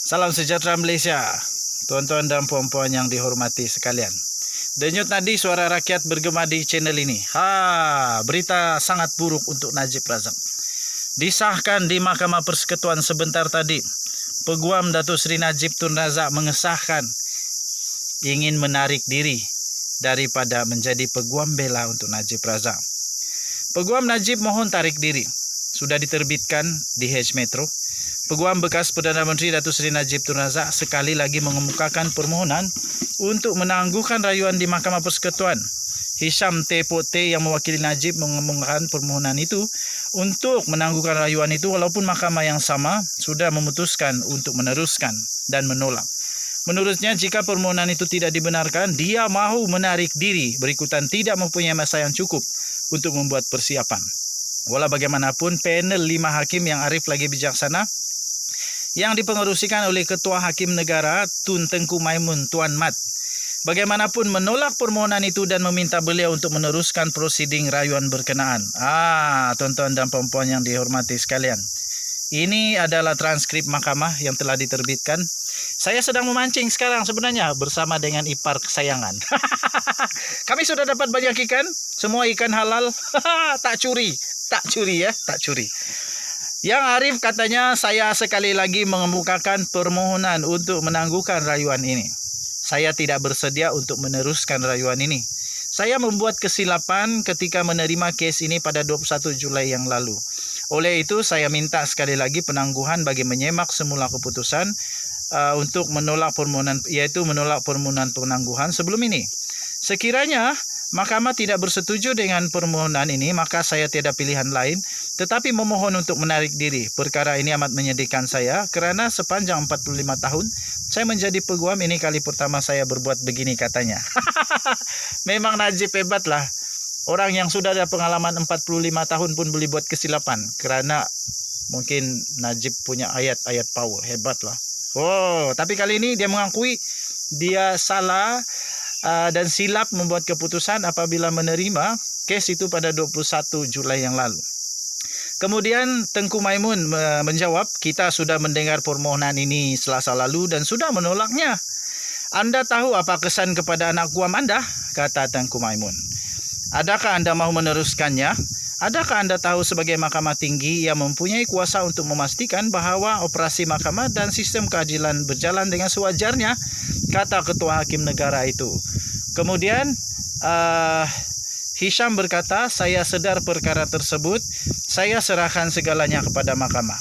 Salam sejahtera Malaysia, tuan-tuan dan puan-puan yang dihormati sekalian. Denyut nadi suara rakyat bergema di channel ini. Berita sangat buruk untuk Najib Razak. Disahkan di Mahkamah Persekutuan sebentar tadi, Peguam Datuk Seri Najib Tun Razak mengesahkan ingin menarik diri daripada menjadi peguam bela untuk Najib Razak. Peguam Najib mohon tarik diri. Sudah diterbitkan di H Metro. Peguam bekas Perdana Menteri Datuk Seri Najib Tun Razak sekali lagi mengemukakan permohonan untuk menangguhkan rayuan di Mahkamah Persekutuan. Hisham T. Pote yang mewakili Najib mengemukakan permohonan itu untuk menangguhkan rayuan itu walaupun mahkamah yang sama sudah memutuskan untuk meneruskan dan menolak. Menurutnya, jika permohonan itu tidak dibenarkan, dia mahu menarik diri berikutan tidak mempunyai masa yang cukup untuk membuat persiapan. Walau bagaimanapun, panel 5 hakim yang arif lagi bijaksana yang dipengerusikan oleh Ketua Hakim Negara Tun Tengku Maimun Tuan Mat bagaimanapun menolak permohonan itu dan meminta beliau untuk meneruskan prosiding rayuan berkenaan. Tuan-tuan dan puan-puan yang dihormati sekalian, ini adalah transkrip mahkamah yang telah diterbitkan. Saya sedang memancing sekarang sebenarnya bersama dengan ipar kesayangan. Kami sudah dapat banyak ikan, semua ikan halal. Tak curi ya, tak curi. Yang Arif katanya, saya sekali lagi mengemukakan permohonan untuk menangguhkan rayuan ini. Saya tidak bersedia untuk meneruskan rayuan ini. Saya membuat kesilapan ketika menerima kes ini pada 21 Julai yang lalu. Oleh itu, saya minta sekali lagi penangguhan bagi menyemak semula keputusan untuk menolak permohonan, yaitu menolak permohonan penangguhan sebelum ini. Sekiranya mahkamah tidak bersetuju dengan permohonan ini, maka saya tiada pilihan lain tetapi memohon untuk menarik diri. Perkara ini amat menyedihkan saya kerana sepanjang 45 tahun saya menjadi peguam, ini kali pertama saya berbuat begini, katanya. Memang Najib hebat lah. Orang yang sudah ada pengalaman 45 tahun pun boleh buat kesilapan kerana mungkin Najib punya ayat-ayat power. Hebat lah. Tapi kali ini dia mengakui dia salah dan silap membuat keputusan apabila menerima kes itu pada 21 Julai yang lalu. Kemudian Tengku Maimun menjawab, kita sudah mendengar permohonan ini Selasa lalu dan sudah menolaknya. Anda tahu apa kesan kepada anak guam Anda? Kata Tengku Maimun. Adakah Anda mahu meneruskannya? Adakah Anda tahu sebagai mahkamah tinggi yang mempunyai kuasa untuk memastikan bahawa operasi mahkamah dan sistem keadilan berjalan dengan sewajarnya? Kata Ketua Hakim Negara itu. Kemudian Hisham berkata, saya sedar perkara tersebut, saya serahkan segalanya kepada mahkamah.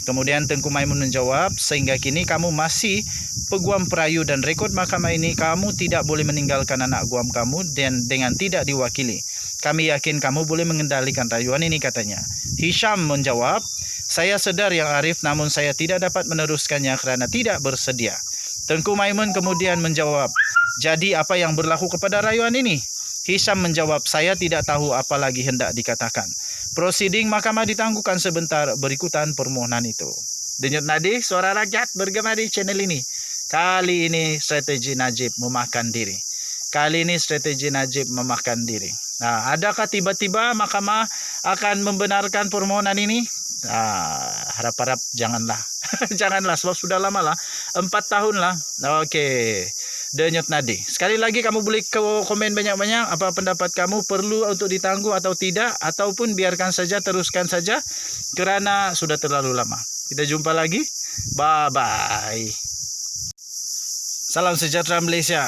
Kemudian Tengku Maimun menjawab, sehingga kini kamu masih peguam perayu dan rekod mahkamah ini, kamu tidak boleh meninggalkan anak guam kamu dan dengan tidak diwakili. Kami yakin kamu boleh mengendalikan rayuan ini, katanya. Hisham menjawab, saya sedar yang Arif, namun saya tidak dapat meneruskannya kerana tidak bersedia. Tengku Maimun kemudian menjawab, jadi apa yang berlaku kepada rayuan ini? Hisham menjawab, saya tidak tahu apa lagi hendak dikatakan. Prosiding mahkamah ditangguhkan sebentar berikutan permohonan itu. Denyut nadi suara rakyat bergema di channel ini. Kali ini strategi Najib memakan diri. Adakah tiba-tiba mahkamah akan membenarkan permohonan ini? Harap-harap janganlah. Janganlah, sebab sudah lama lah. 4 tahun lah. Okey. Denyut nadi. Sekali lagi kamu boleh komen banyak-banyak apa pendapat kamu, perlu untuk ditangguh atau tidak, ataupun biarkan saja, teruskan saja kerana sudah terlalu lama. Kita jumpa lagi. Bye bye. Salam sejahtera Malaysia,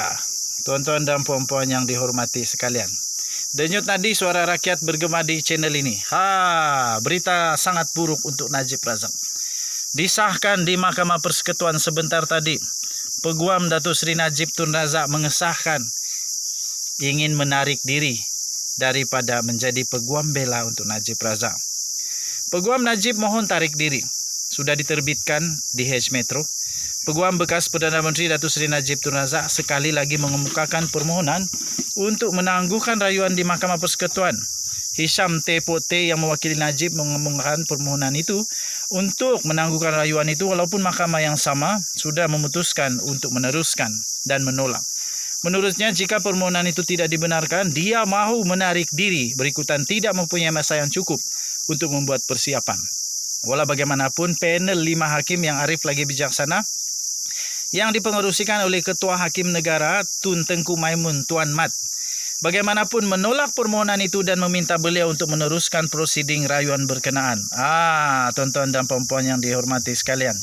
tuan-tuan dan puan-puan yang dihormati sekalian. Denyut nadi suara rakyat bergema di channel ini. Berita sangat buruk untuk Najib Razak. Disahkan di Mahkamah Persekutuan sebentar tadi, Peguam Datuk Seri Najib Tun Razak mengesahkan ingin menarik diri daripada menjadi peguam bela untuk Najib Razak. Peguam Najib mohon tarik diri. Sudah diterbitkan di H Metro. Peguam bekas Perdana Menteri Datuk Seri Najib Tun Razak sekali lagi mengemukakan permohonan untuk menangguhkan rayuan di Mahkamah Persekutuan. Hisham T. Pote yang mewakili Najib mengemukakan permohonan itu untuk menangguhkan rayuan itu walaupun mahkamah yang sama sudah memutuskan untuk meneruskan dan menolak. Menurutnya, jika permohonan itu tidak dibenarkan, dia mahu menarik diri berikutan tidak mempunyai masa yang cukup untuk membuat persiapan. Walau bagaimanapun, panel 5 hakim yang arif lagi bijaksana yang dipengerusikan oleh Ketua Hakim Negara Tun Tengku Maimun Tuan Mat bagaimanapun menolak permohonan itu dan meminta beliau untuk meneruskan prosiding rayuan berkenaan. Tuan-tuan dan puan-puan yang dihormati sekalian,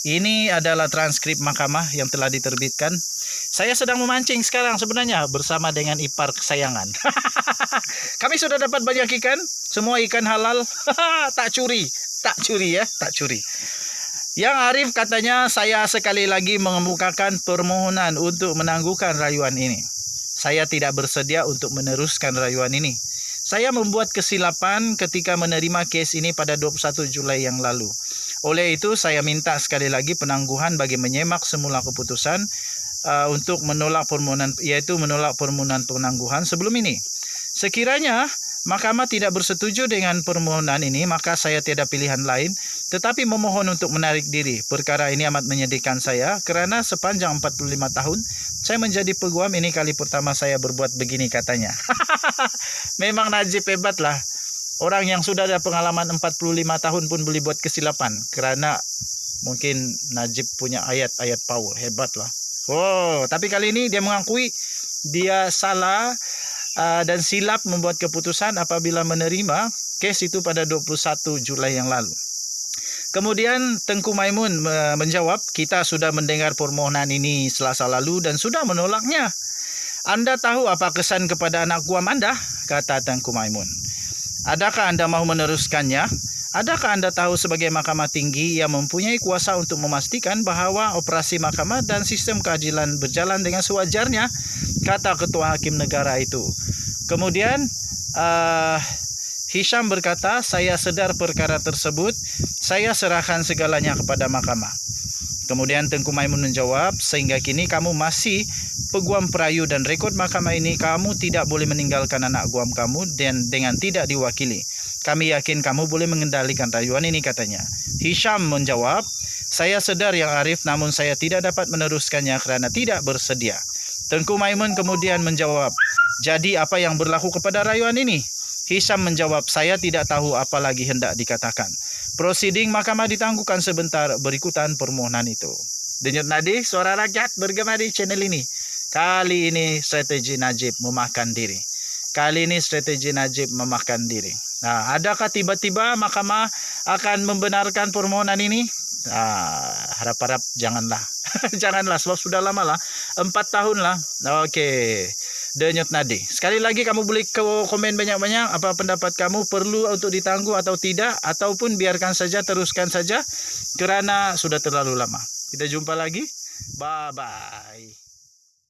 ini adalah transkrip mahkamah yang telah diterbitkan. Saya sedang memancing sekarang sebenarnya bersama dengan ipar kesayangan. Kami sudah dapat banyak ikan, semua ikan halal. Tak curi ya, tak curi. Yang Arif katanya, saya sekali lagi mengemukakan permohonan untuk menangguhkan rayuan ini. Saya tidak bersedia untuk meneruskan rayuan ini. Saya membuat kesilapan ketika menerima kes ini pada 21 Julai yang lalu. Oleh itu, saya minta sekali lagi penangguhan bagi menyemak semula keputusan untuk menolak permohonan, yaitu menolak permohonan penangguhan sebelum ini. Sekiranya Mahkamah tidak bersetuju dengan permohonan ini, maka saya tiada pilihan lain tetapi memohon untuk menarik diri. Perkara ini amat menyedihkan saya kerana sepanjang 45 tahun saya menjadi peguam, ini kali pertama saya berbuat begini, katanya. Memang Najib hebat lah. Orang yang sudah ada pengalaman 45 tahun pun boleh buat kesilapan. Kerana mungkin Najib punya ayat-ayat power. Hebat lah. Tapi kali ini dia mengakui dia salah dan silap membuat keputusan apabila menerima kes itu pada 21 Julai yang lalu. Kemudian Tengku Maimun menjawab, kita sudah mendengar permohonan ini Selasa lalu dan sudah menolaknya. Anda tahu apa kesan kepada anak guam Anda? Kata Tengku Maimun. Adakah Anda mahu meneruskannya? Adakah Anda tahu sebagai Mahkamah Tinggi yang mempunyai kuasa untuk memastikan bahawa operasi mahkamah dan sistem keadilan berjalan dengan sewajarnya? Kata Ketua Hakim Negara itu. Kemudian Hisham berkata, saya sedar perkara tersebut, saya serahkan segalanya kepada mahkamah. Kemudian Tengku Maimun menjawab, sehingga kini kamu masih peguam perayu dan rekod mahkamah ini kamu tidak boleh meninggalkan anak guam kamu dan dengan tidak diwakili. Kami yakin kamu boleh mengendalikan rayuan ini, katanya. Hisham menjawab, saya sedar yang Arif, namun saya tidak dapat meneruskannya kerana tidak bersedia. Tengku Maimun kemudian menjawab, jadi apa yang berlaku kepada rayuan ini? Hisham menjawab, saya tidak tahu apa lagi hendak dikatakan. Prosiding mahkamah ditangguhkan sebentar berikutan permohonan itu. Denyut nadi, suara rakyat bergema di channel ini. Kali ini strategi Najib memakan diri. Nah, adakah tiba-tiba mahkamah akan membenarkan permohonan ini? Harap-harap janganlah. Janganlah, sebab sudah lama lah. 4 tahun lah. Okey. Denyut nadi. Sekali lagi kamu boleh komen banyak-banyak. Apa pendapat kamu, perlu untuk ditangguh atau tidak? Ataupun biarkan saja, teruskan saja. Kerana sudah terlalu lama. Kita jumpa lagi. Bye-bye.